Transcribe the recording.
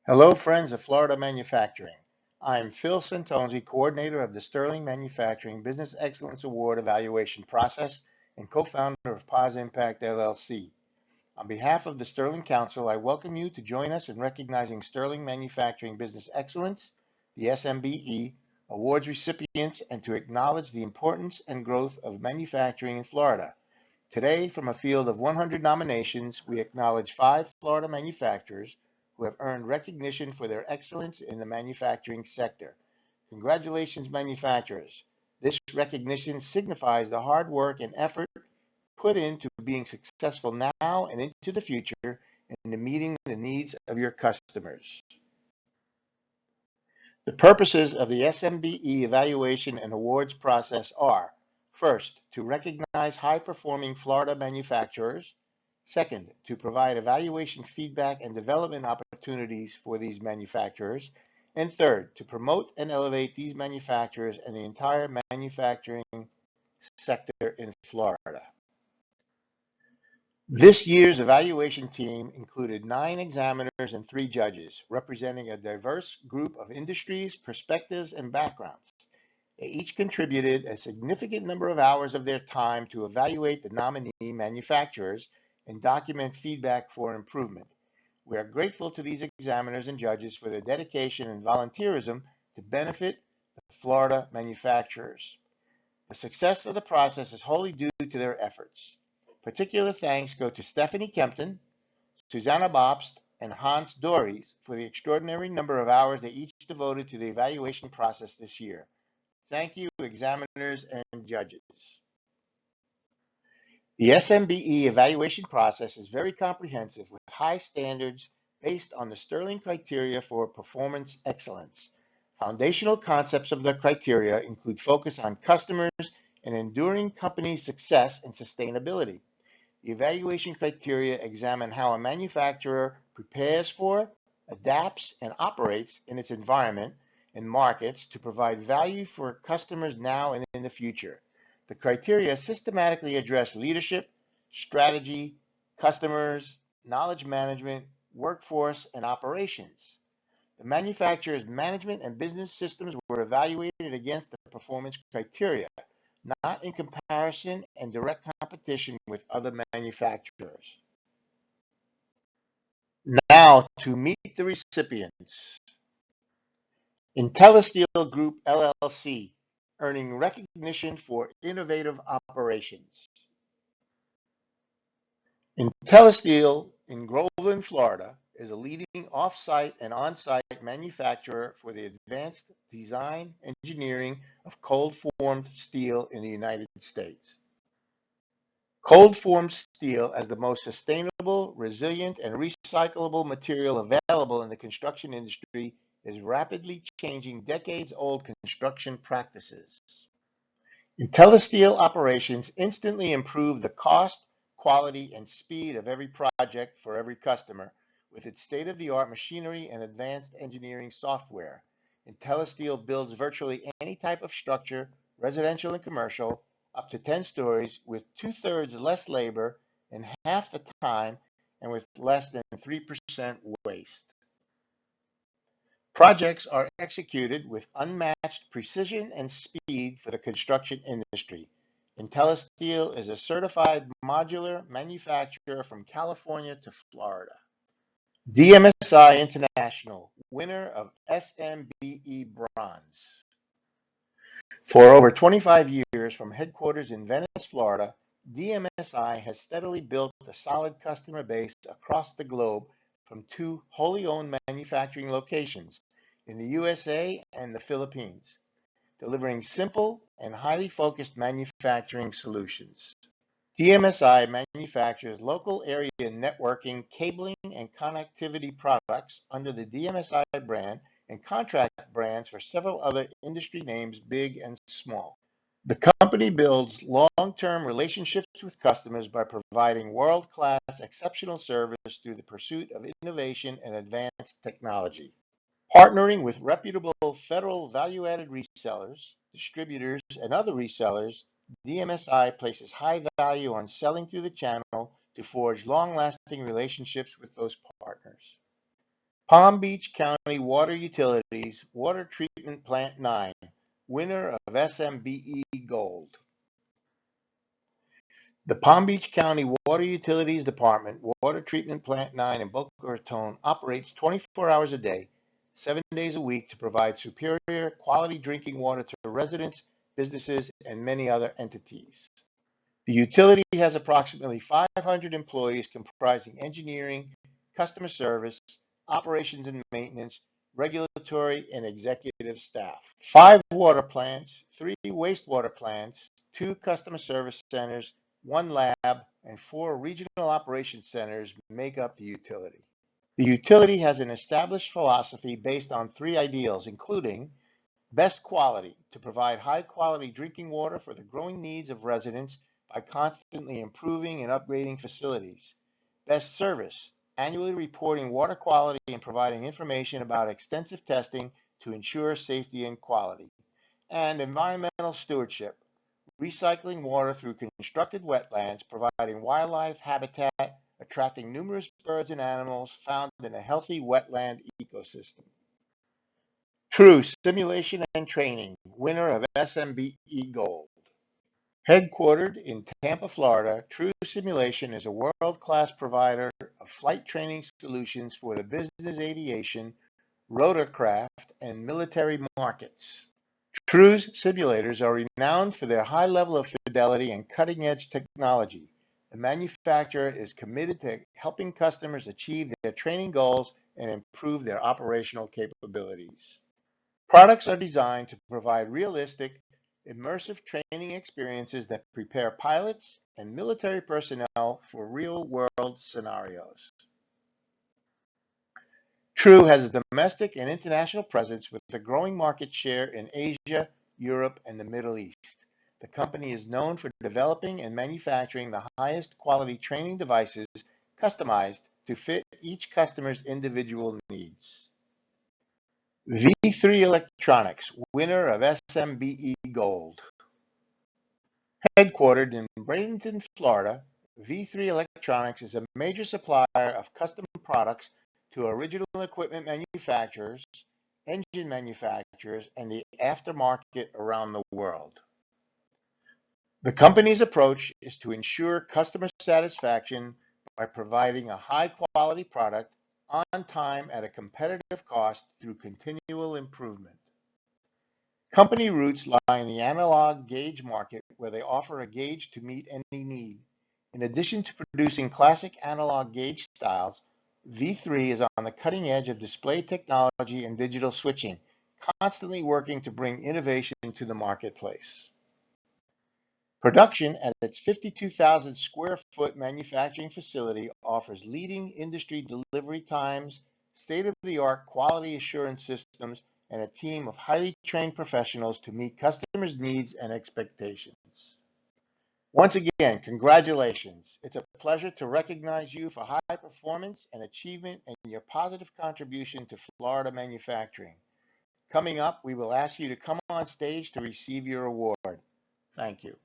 Hello, friends of Florida Manufacturing. I'm Phil Santonzi, coordinator of the Sterling Manufacturing Business Excellence Award evaluation process and co-founder of Pause Impact LLC. On behalf of the Sterling Council, I welcome you to join us in recognizing Sterling Manufacturing Business Excellence, the SMBE, awards recipients, and to acknowledge the importance and growth of manufacturing in Florida. Today, from a field of 100 nominations, we acknowledge 5 Florida manufacturers who have earned recognition for their excellence in the manufacturing sector. Congratulations, manufacturers. This recognition signifies the hard work and effort put into being successful now and into the future and to meeting the needs of your customers. The purposes of the SMBE evaluation and awards process are: first, to recognize high-performing Florida manufacturers; second, to provide evaluation feedback and development opportunities for these manufacturers; and third, to promote and elevate these manufacturers and the entire manufacturing sector in Florida. This year's evaluation team included 9 examiners and 3 judges, representing a diverse group of industries, perspectives, and backgrounds. They each contributed a significant number of hours of their time to evaluate the nominee manufacturers and document feedback for improvement. We are grateful to these examiners and judges for their dedication and volunteerism to benefit the Florida manufacturers. The success of the process is wholly due to their efforts. Particular thanks go to Stephanie Kempton, Susanna Bobst, and Hans Dories for the extraordinary number of hours they each devoted to the evaluation process this year. Thank you, examiners and judges. The SMBE evaluation process is very comprehensive with high standards based on the Sterling criteria for performance excellence. Foundational concepts of the criteria include focus on customers and enduring company success and sustainability. The evaluation criteria examine how a manufacturer prepares for, adapts, and operates in its environment and markets to provide value for customers now and in the future. The criteria systematically address leadership, strategy, customers, knowledge management, workforce, and operations. The manufacturer's management and business systems were evaluated against the performance criteria, not in comparison and direct competition with other manufacturers. Now to meet the recipients. IntelliSteel Group LLC, earning recognition for innovative operations. IntelliSteel in Groveland, Florida, is a leading off-site and on-site manufacturer for the advanced design engineering of cold-formed steel in the United States. Cold-formed steel as the most sustainable, resilient, and recyclable material available in the construction industry is rapidly changing decades-old construction practices. IntelliSteel operations instantly improve the cost, quality, and speed of every project for every customer with its state-of-the-art machinery and advanced engineering software. IntelliSteel builds virtually any type of structure, residential and commercial, up to 10 stories with 2/3 less labor in half the time and with less than 3% waste. Projects are executed with unmatched precision and speed for the construction industry. IntelliSteel is a certified modular manufacturer from California to Florida. DMSI International, winner of SMBE Bronze. For over 25 years, from headquarters in Venice, Florida, DMSI has steadily built a solid customer base across the globe from 2 wholly owned manufacturing locations in the USA and the Philippines, delivering simple and highly focused manufacturing solutions. DMSI manufactures local area networking, cabling, and connectivity products under the DMSI brand and contract brands for several other industry names, big and small. The company builds long-term relationships with customers by providing world-class exceptional service through the pursuit of innovation and advanced technology. Partnering with reputable federal value-added resellers, distributors, and other resellers, DMSI places high value on selling through the channel to forge long-lasting relationships with those partners. Palm Beach County Water Utilities Water Treatment Plant 9, winner of SMBE Gold. The Palm Beach County Water Utilities Department Water Treatment Plant 9 in Boca Raton operates 24 hours a day, 7 days a week to provide superior quality drinking water to residents, businesses, and many other entities. The utility has approximately 500 employees comprising engineering, customer service, operations and maintenance, regulatory, and executive staff. 5 water plants, 3 wastewater plants, 2 customer service centers, 1 lab, and 4 regional operations centers make up the utility. The utility has an established philosophy based on 3 ideals, including best quality, to provide high-quality drinking water for the growing needs of residents by constantly improving and upgrading facilities. Best service, annually reporting water quality and providing information about extensive testing to ensure safety and quality. And environmental stewardship, recycling water through constructed wetlands, providing wildlife habitat, attracting numerous birds and animals found in a healthy wetland ecosystem. True Simulation and Training, winner of SMBE Gold. Headquartered in Tampa, Florida, True Simulation is a world-class provider of flight training solutions for the business aviation, rotorcraft, and military markets. True's simulators are renowned for their high level of fidelity and cutting-edge technology. The manufacturer is committed to helping customers achieve their training goals and improve their operational capabilities. Products are designed to provide realistic, immersive training experiences that prepare pilots and military personnel for real-world scenarios. True has a domestic and international presence with a growing market share in Asia, Europe, and the Middle East. The company is known for developing and manufacturing the highest quality training devices customized to fit each customer's individual needs. V3 Electronics, winner of SMBE Gold. Headquartered in Bradenton, Florida, V3 Electronics is a major supplier of custom products to original equipment manufacturers, engine manufacturers, and the aftermarket around the world. The company's approach is to ensure customer satisfaction by providing a high-quality product on time at a competitive cost through continual improvement. Company roots lie in the analog gauge market, where they offer a gauge to meet any need. In addition to producing classic analog gauge styles, V3 is on the cutting edge of display technology and digital switching, constantly working to bring innovation to the marketplace. Production at its 52,000 square foot manufacturing facility offers leading industry delivery times, state-of-the-art quality assurance systems, and a team of highly trained professionals to meet customers' needs and expectations. Once again, congratulations. It's a pleasure to recognize you for high performance and achievement and your positive contribution to Florida manufacturing. Coming up, we will ask you to come on stage to receive your award. Thank you.